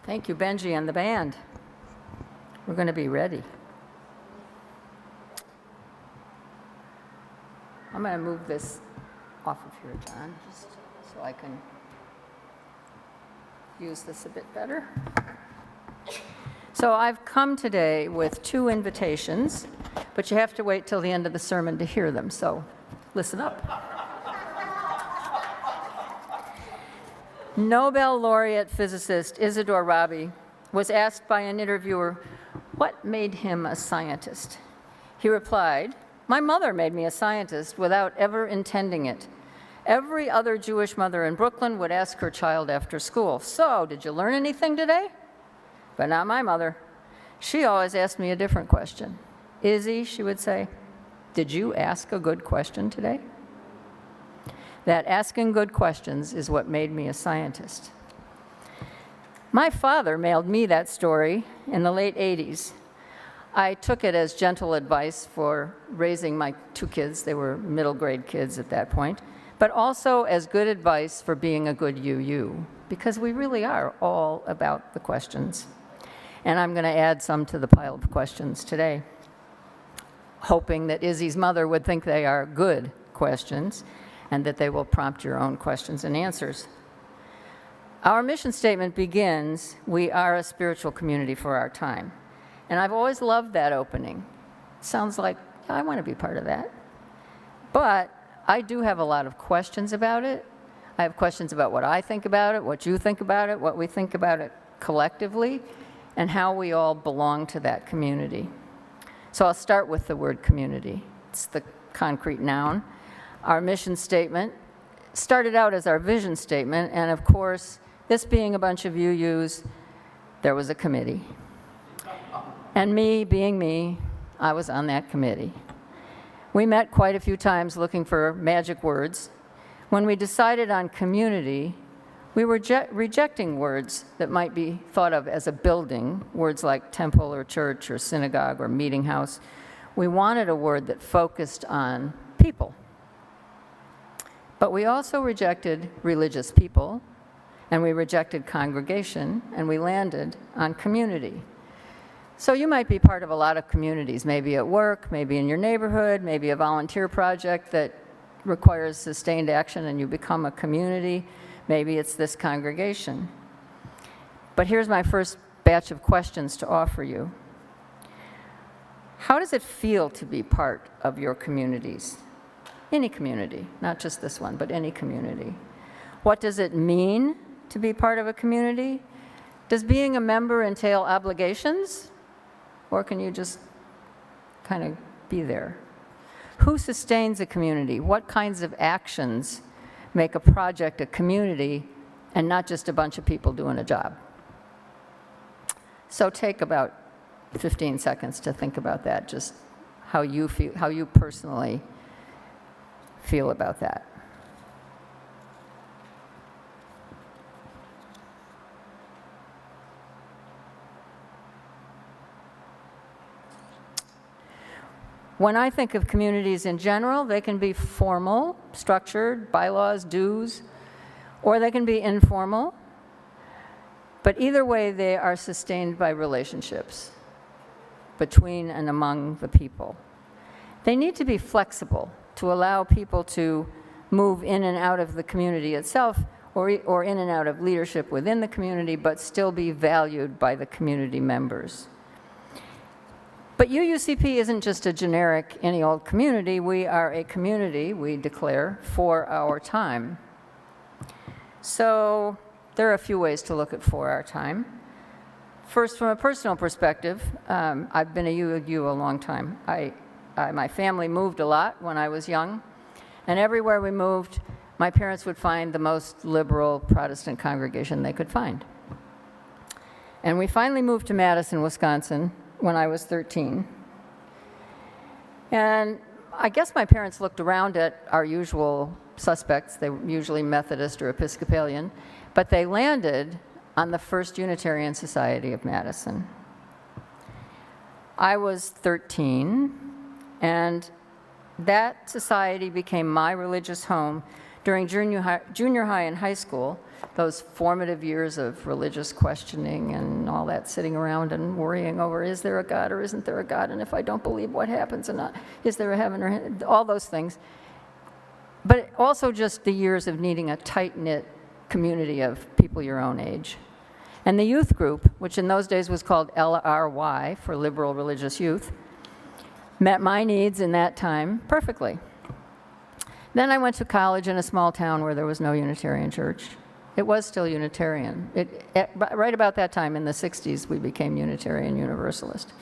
Thank you, Benji and the band. We're going to be ready. I'm going to move this off of here, John, just so I can use this a bit better. So I've come today with 2 invitations, but you have to wait till the end of the sermon to hear them, so listen up. Nobel laureate physicist Isidore Rabi was asked by an interviewer what made him a scientist. He replied, "My mother made me a scientist without ever intending it. Every other Jewish mother in Brooklyn would ask her child after school, 'So, did you learn anything today?' But not my mother. She always asked me a different question. 'Izzy,' she would say, 'did you ask a good question today?' That asking good questions is what made me a scientist." My father mailed me that story in the late 80s. I took it as gentle advice for raising my 2 kids. They were middle grade kids at that point, but also as good advice for being a good UU, because we really are all about the questions. And I'm going to add some to the pile of questions today, hoping that Izzy's mother would think they are good questions and that they will prompt your own questions and answers. Our mission statement begins, "We are a spiritual community for our time." And I've always loved that opening. Sounds like, I want to be part of that. But I do have a lot of questions about it. I have questions about what I think about it, what you think about it, what we think about it collectively, and how we all belong to that community. So I'll start with the word community. It's the concrete noun. Our mission statement started out as our vision statement, and of course, this being a bunch of UUs, there was a committee. And me being me, I was on that committee. We met quite a few times looking for magic words. When we decided on community, we were rejecting words that might be thought of as a building, words like temple or church or synagogue or meeting house. We wanted a word that focused on people. But we also rejected religious people, and we rejected congregation, and we landed on community. So you might be part of a lot of communities, maybe at work, maybe in your neighborhood, maybe a volunteer project that requires sustained action and you become a community. Maybe it's this congregation. But here's my first batch of questions to offer you. How does it feel to be part of your communities? Any community, not just this one, but any community. What does it mean to be part of a community? Does being a member entail obligations? Or can you just kind of be there? Who sustains a community? What kinds of actions make a project a community and not just a bunch of people doing a job? So take about 15 seconds to think about that, just how you feel, how you personally feel about that. When I think of communities in general, they can be formal, structured, bylaws, dues, or they can be informal. But either way, they are sustained by relationships between and among the people. They need to be flexible to allow people to move in and out of the community itself or in and out of leadership within the community, but still be valued by the community members. But UUCP isn't just a generic, any old community. We are a community, we declare, for our time. So there are a few ways to look at for our time. First, from a personal perspective, I've been a UU a long time. My family moved a lot when I was young, and everywhere we moved, my parents would find the most liberal Protestant congregation they could find. And we finally moved to Madison, Wisconsin, when I was 13. And I guess my parents looked around at our usual suspects. They were usually Methodist or Episcopalian, but they landed on the First Unitarian Society of Madison. I was 13, and that society became my religious home during junior high and high school, those formative years of religious questioning and all that, sitting around and worrying over, is there a God or isn't there a God? And if I don't believe, what happens? And is there a heaven or all those things. But also just the years of needing a tight-knit community of people your own age. And the youth group, which in those days was called LRY, for Liberal Religious Youth, met my needs in that time perfectly. Then I went to college in a small town where there was no Unitarian church. It was still Unitarian. Right about that time, in the 60s, we became Unitarian Universalist.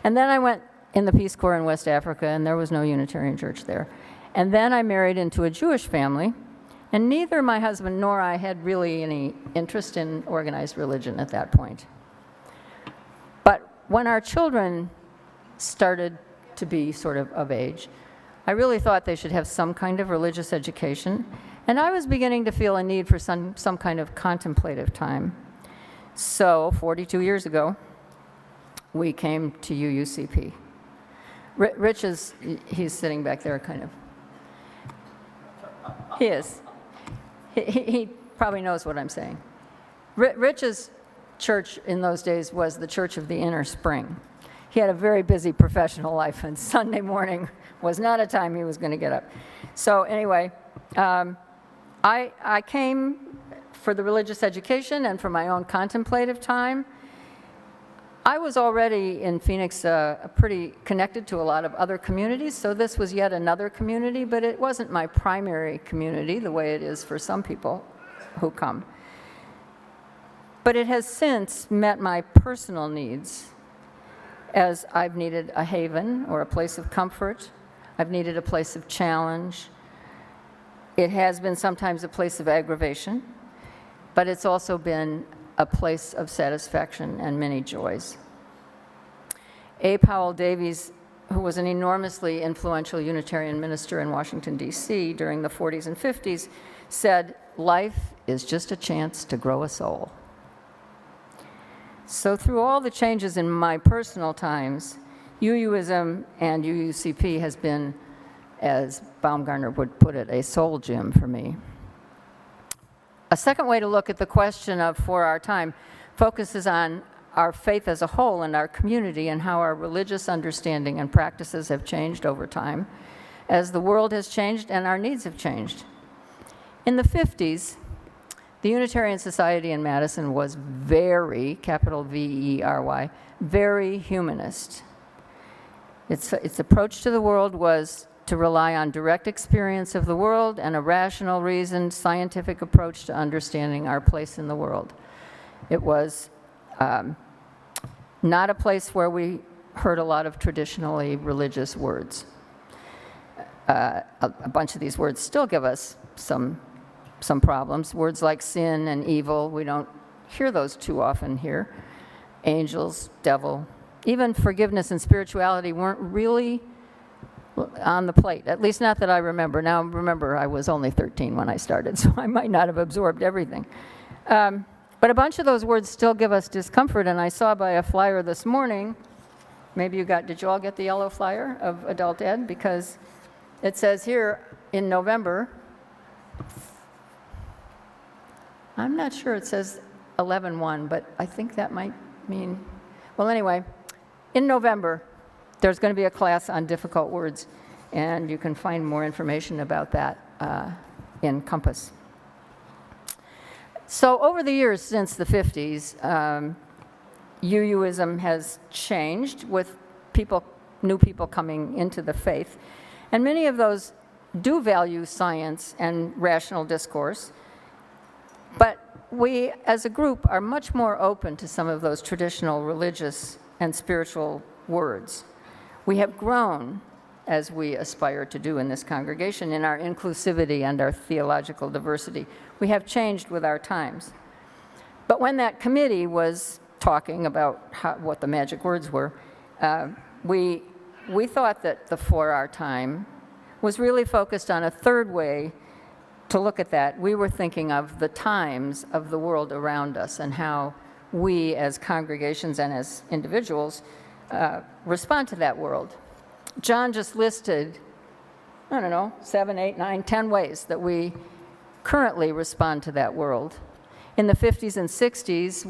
And then I went in the Peace Corps in West Africa, and there was no Unitarian church there. And then I married into a Jewish family, and neither my husband nor I had really any interest in organized religion at that point. But when our children started to be sort of age, I really thought they should have some kind of religious education, and I was beginning to feel a need for some kind of contemplative time. So 42 years ago, we came to UUCP. Rich he's sitting back there kind of. He is. He probably knows what I'm saying. Rich's church in those days was the Church of the Inner Spring. He had a very busy professional life, and Sunday morning was not a time he was going to get up. So anyway, I came for the religious education and for my own contemplative time. I was already in Phoenix pretty connected to a lot of other communities, so this was yet another community, but it wasn't my primary community the way it is for some people who come. But it has since met my personal needs, as I've needed a haven or a place of comfort. I've needed a place of challenge. It has been sometimes a place of aggravation, but it's also been a place of satisfaction and many joys. A. Powell Davies, who was an enormously influential Unitarian minister in Washington, D.C. during the 40s and 50s, said, "Life is just a chance to grow a soul." So through all the changes in my personal times, UUism and UUCP has been, as Baumgartner would put it, a soul gym for me. A second way to look at the question of for our time focuses on our faith as a whole and our community and how our religious understanding and practices have changed over time as the world has changed and our needs have changed. In the 50s, the Unitarian Society in Madison was very, capital V-E-R-Y, very humanist. Its approach to the world was to rely on direct experience of the world and a rational, reasoned, scientific approach to understanding our place in the world. It was not a place where we heard a lot of traditionally religious words. A bunch of these words still give us some problems. Words like sin and evil, we don't hear those too often here. Angels, devil, even forgiveness and spirituality weren't really on the plate, at least not that I remember. Now, remember, I was only 13 when I started, so I might not have absorbed everything. But a bunch of those words still give us discomfort, and I saw by a flyer this morning, did you all get the yellow flyer of adult ed? Because it says here in November, I'm not sure it says 11-1, but I think that might mean, well, anyway, in November, there's going to be a class on difficult words, and you can find more information about that in Compass. So over the years since the 50s, UUism has changed with new people coming into the faith, and many of those do value science and rational discourse, but we as a group are much more open to some of those traditional religious and spiritual words. We have grown, as we aspire to do in this congregation, in our inclusivity and our theological diversity. We have changed with our times. But when that committee was talking about what the magic words were, we thought that the For Our Time was really focused on a third way to look at that. We were thinking of the times of the world around us and how we as congregations and as individuals respond to that world. John just listed, 7, 8, 9, 10 ways that we currently respond to that world. In the 50s and 60s,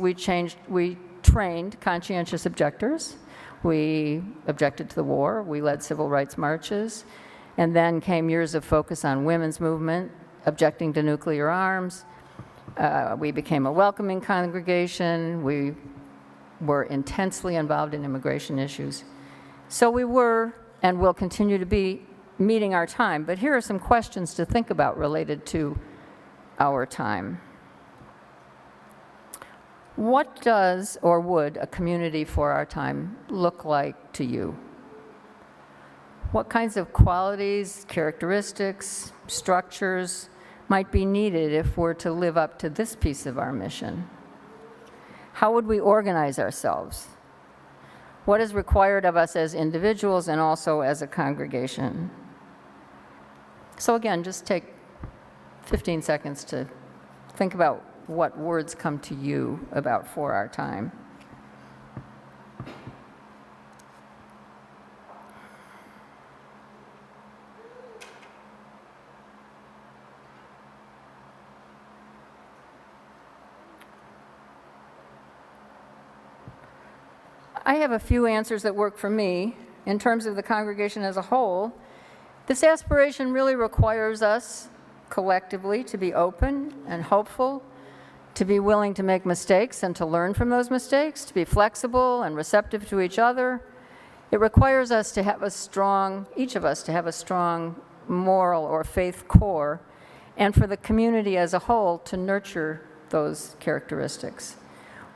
we trained conscientious objectors. We objected to the war. We led civil rights marches. And then came years of focus on women's movement, objecting to nuclear arms. We became a welcoming congregation. We were intensely involved in immigration issues. So we were and will continue to be meeting our time. But here are some questions to think about related to our time. What does or would a community for our time look like to you? What kinds of qualities, characteristics, structures might be needed if we're to live up to this piece of our mission? How would we organize ourselves? What is required of us as individuals and also as a congregation? So again, just take 15 seconds to think about what words come to you about for our time. I have a few answers that work for me. In terms of the congregation as a whole, this aspiration really requires us collectively to be open and hopeful, to be willing to make mistakes and to learn from those mistakes, to be flexible and receptive to each other. It requires us to have each of us to have a strong moral or faith core, and for the community as a whole to nurture those characteristics.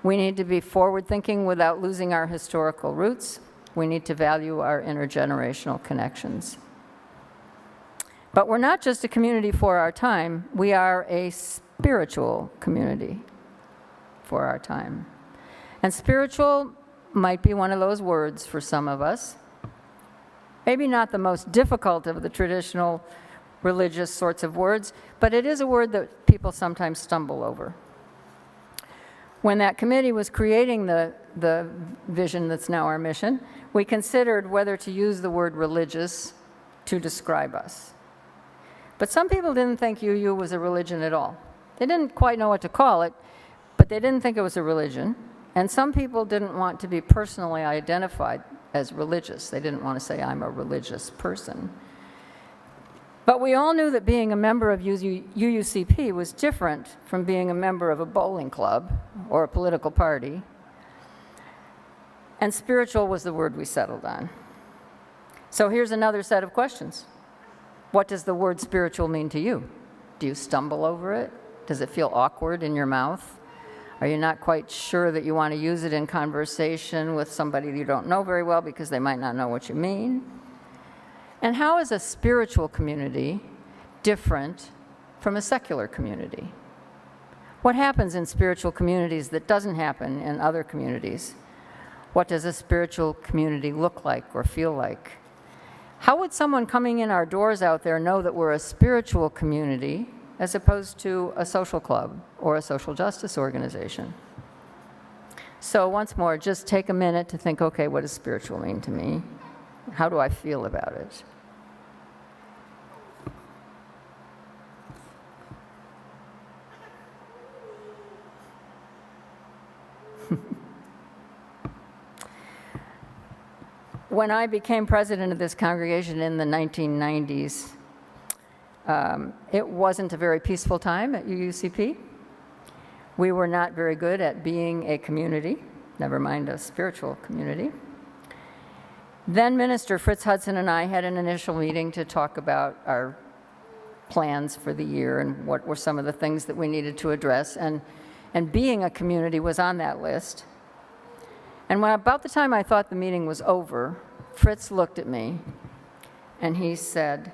We need to be forward-thinking without losing our historical roots. We need to value our intergenerational connections. But we're not just a community for our time, we are a spiritual community for our time. And spiritual might be one of those words for some of us. Maybe not the most difficult of the traditional religious sorts of words, but it is a word that people sometimes stumble over. When that committee was creating the vision that's now our mission, we considered whether to use the word religious to describe us. But some people didn't think UU was a religion at all. They didn't quite know what to call it, but they didn't think it was a religion. And some people didn't want to be personally identified as religious. They didn't want to say, I'm a religious person. But we all knew that being a member of UUCP was different from being a member of a bowling club or a political party. And spiritual was the word we settled on. So here's another set of questions. What does the word spiritual mean to you? Do you stumble over it? Does it feel awkward in your mouth? Are you not quite sure that you want to use it in conversation with somebody you don't know very well because they might not know what you mean? And how is a spiritual community different from a secular community? What happens in spiritual communities that doesn't happen in other communities? What does a spiritual community look like or feel like? How would someone coming in our doors out there know that we're a spiritual community as opposed to a social club or a social justice organization? So once more, just take a minute to think, okay, what does spiritual mean to me? How do I feel about it? When I became president of this congregation in the 1990s, it wasn't a very peaceful time at UUCP. We were not very good at being a community, never mind a spiritual community. Then Minister Fritz Hudson and I had an initial meeting to talk about our plans for the year and what were some of the things that we needed to address, and being a community was on that list. And when about the time I thought the meeting was over, Fritz looked at me and he said,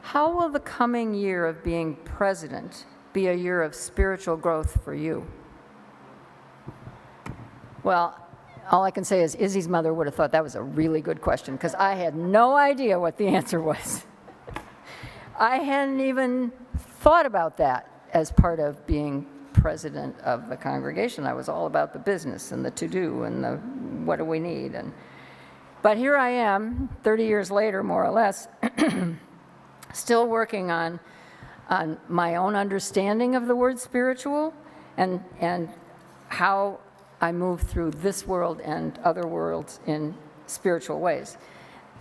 "How will the coming year of being president be a year of spiritual growth for you?" Well, all I can say is Izzy's mother would have thought that was a really good question because I had no idea what the answer was. I hadn't even thought about that as part of being president of the congregation. I was all about the business and the to-do and the what do we need. But here I am, 30 years later, more or less, still working on my own understanding of the word spiritual and how I move through this world and other worlds in spiritual ways.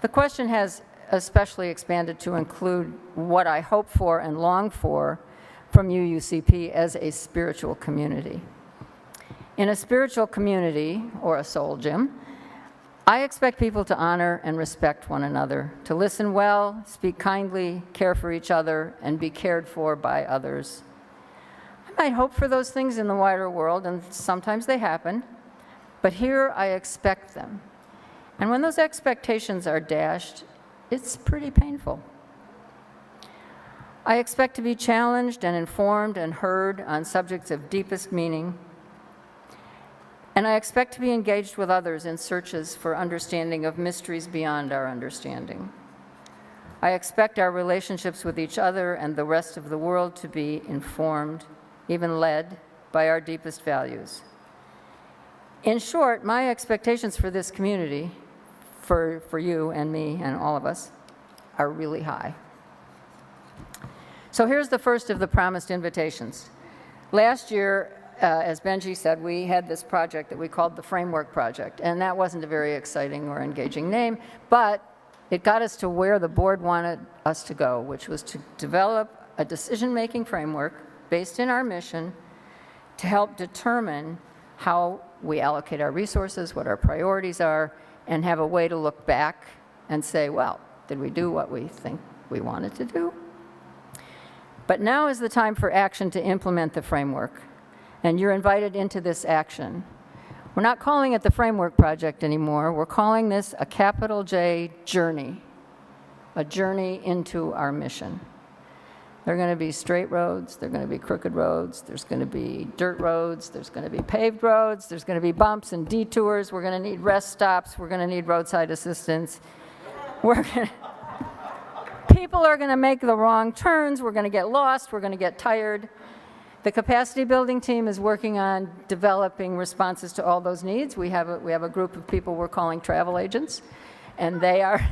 The question has especially expanded to include what I hope for and long for from UUCP as a spiritual community. In a spiritual community, or a soul gym, I expect people to honor and respect one another, to listen well, speak kindly, care for each other, and be cared for by others. I might hope for those things in the wider world, and sometimes they happen, but here I expect them. And when those expectations are dashed, it's pretty painful. I expect to be challenged and informed and heard on subjects of deepest meaning. And I expect to be engaged with others in searches for understanding of mysteries beyond our understanding. I expect our relationships with each other and the rest of the world to be informed, even led, by our deepest values. In short, my expectations for this community, for you and me and all of us, are really high. So here's the first of the promised invitations. Last year, as Benji said, we had this project that we called the Framework Project, and that wasn't a very exciting or engaging name, but it got us to where the board wanted us to go, which was to develop a decision-making framework based in our mission to help determine how we allocate our resources, what our priorities are, and have a way to look back and say, well, did we do what we think we wanted to do? But now is the time for action to implement the framework, and you're invited into this action. We're not calling it the Framework Project anymore. We're calling this a capital J journey, a journey into our mission. There are going to be straight roads, there are going to be crooked roads, there's going to be dirt roads, there's going to be paved roads, there's going to be bumps and detours, we're going to need rest stops, we're going to need roadside assistance. People are going to make the wrong turns, we're going to get lost, we're going to get tired. The capacity building team is working on developing responses to all those needs. We have a group of people we're calling travel agents, and they are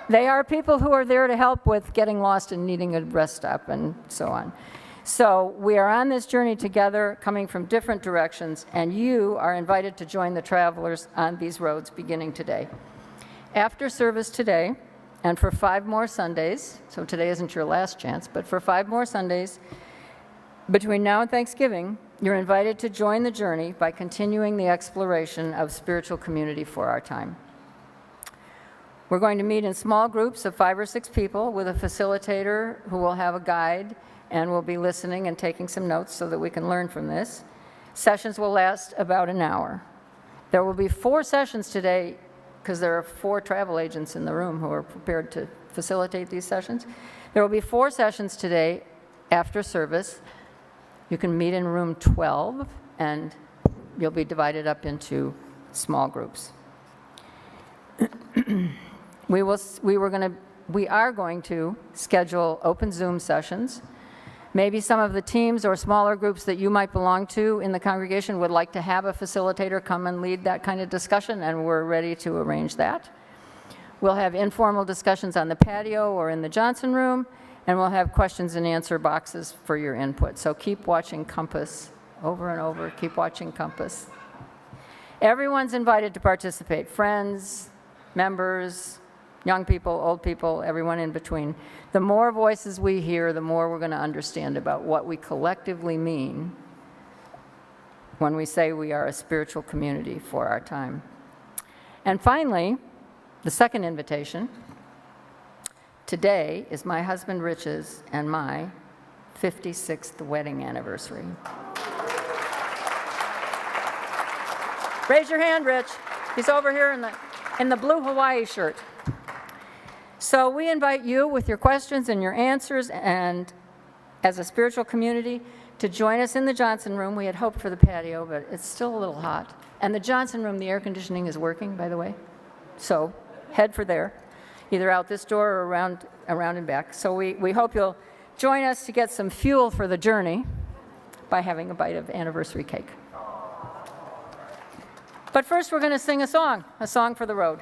they are people who are there to help with getting lost and needing a rest stop and so on. So we are on this journey together, coming from different directions, and you are invited to join the travelers on these roads beginning today. After service today, and for 5 more Sundays, so today isn't your last chance, but for 5 more Sundays, between now and Thanksgiving, you're invited to join the journey by continuing the exploration of spiritual community for our time. We're going to meet in small groups of 5 or 6 people with a facilitator who will have a guide and will be listening and taking some notes so that we can learn from this. Sessions will last about an hour. There will be 4 sessions today because there are 4 travel agents in the room who are prepared to facilitate these sessions. There will be 4 sessions today after service. You can meet in room 12, and you'll be divided up into small groups. We are going to schedule open Zoom sessions. Maybe some of the teams or smaller groups that you might belong to in the congregation would like to have a facilitator come and lead that kind of discussion, and we're ready to arrange that. We'll have informal discussions on the patio or in the Johnson room, and we'll have questions and answer boxes for your input. So keep watching Compass over and over. Keep watching Compass. Everyone's invited to participate. Friends, members, young people, old people, everyone in between. The more voices we hear, the more we're going to understand about what we collectively mean when we say we are a spiritual community for our time. And finally, the second invitation. Today is my husband Rich's and my 56th wedding anniversary. Raise your hand, Rich. He's over here in the blue Hawaii shirt. So we invite you with your questions and your answers and as a spiritual community to join us in the Johnson room. We had hoped for the patio, but it's still a little hot. And the Johnson room, the air conditioning is working, by the way. So head for there, either out this door or around and back. So we hope you'll join us to get some fuel for the journey by having a bite of anniversary cake. But first we're going to sing a song for the road.